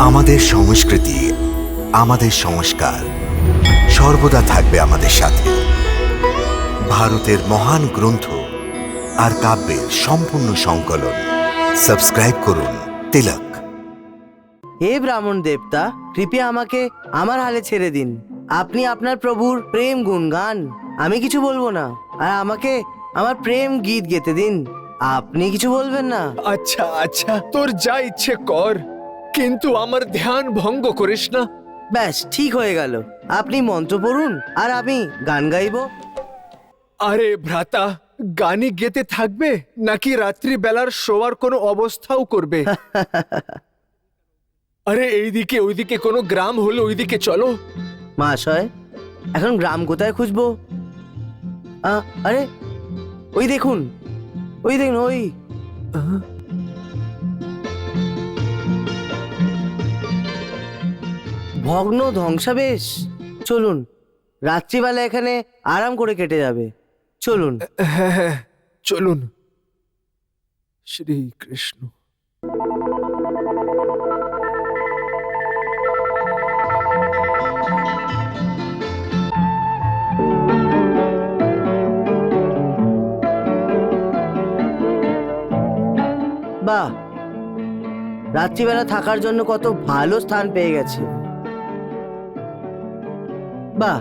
আমাদের সংস্কৃতি, আমাদের সংস্কার সর্বদা থাকবে আমাদের সাথে। ভারতের মহান গ্রন্থ আর কাব্যের সম্পূর্ণ সংকলন। সাবস্ক্রাইব করুন তিলক। হে ব্রাহ্মণ দেবতা, কৃপয়া আমাকে আমার হালে ছেড়ে দিন। আপনি আপনার প্রভুর প্রেম গুণগান, আমি কিছু বলবো না। আর আমাকে আমার প্রেম গীত গেতে দিন, আপনি কিছু বলবেন না। আচ্ছা আচ্ছা, তোর যা ইচ্ছে কর, কিন্তু আমার ধ্যান ভঙ্গ করিস না। ব্যাস ঠিক হয়ে গেল। আপনি মন্ত্র পড়ুন আর আমি গান গাইবো। আরে ভ্রাতা, গানই গেতে থাকবে নাকি রাত্রি বেলার শোয়ার কোনো অবস্থাও করবে? আরে এইদিকে ওইদিকে কোনো গ্রাম হলে ওইদিকে চলো। মহাশয়, এখন গ্রাম কোথায় খুঁজবো? আরে ওই দেখুন, ওই দেখুন, ওই ভগ্ন ধ্বংসাবেশ। চলুন, রাত্রিবেলা এখানে আরাম করে কেটে যাবে। চলুন। হ্যাঁ হ্যাঁ, চলুন। শ্রীকৃষ্ণ। বাহ, রাত্রিবেলা থাকার জন্য কত ভালো স্থান পেয়ে গেছে। বাহ,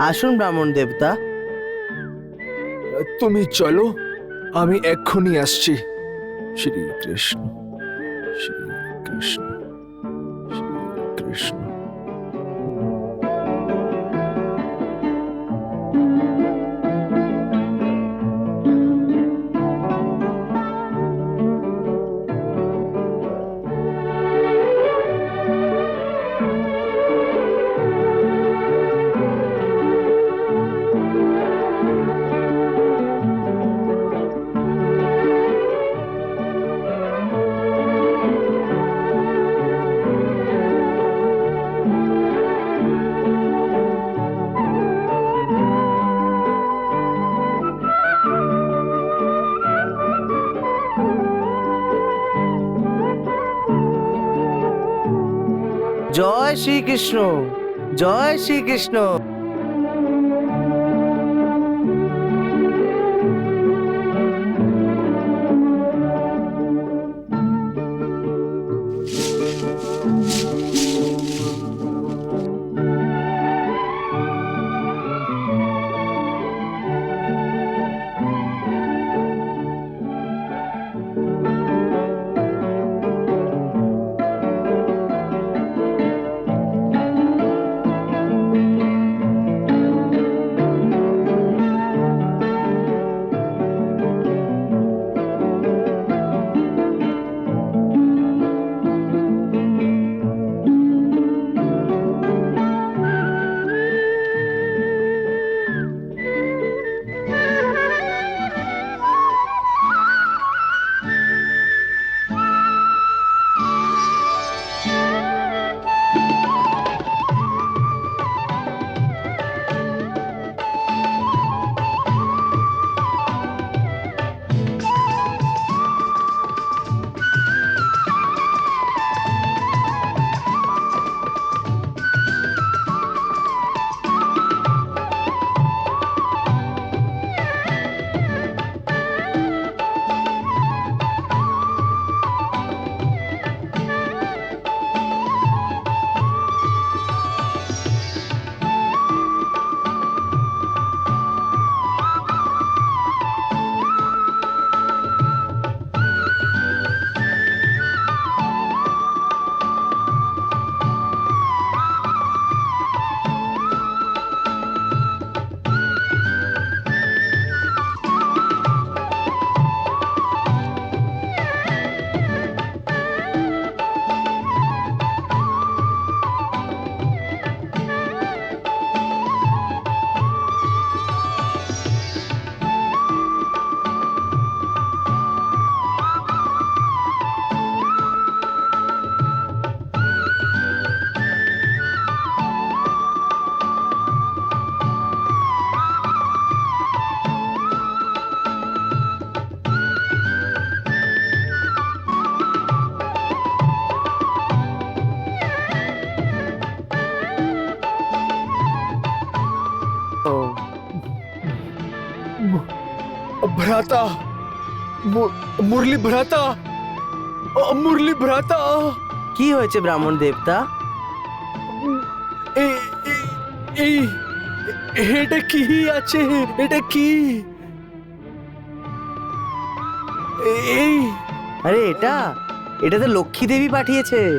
আসুন ব্রাহ্মণ দেবতা। তুমি চলো, আমি এক্ষুনি আসছি। শ্রীকৃষ্ণ, শ্রীকৃষ্ণ, শ্রীকৃষ্ণ। জয় শ্রীকৃষ্ণ, জয় শ্রীকৃষ্ণ। ভ্রাতা, মুরলি ভ্রাতা, মুরলি ভ্রাতা, কি হয়েছে ব্রাহ্মণ দেবতা? এ- এ- এই এটা কি আছে? এটা কি? এই আরে এটা এটা তো লক্ষ্মী দেবী পাঠিয়েছে।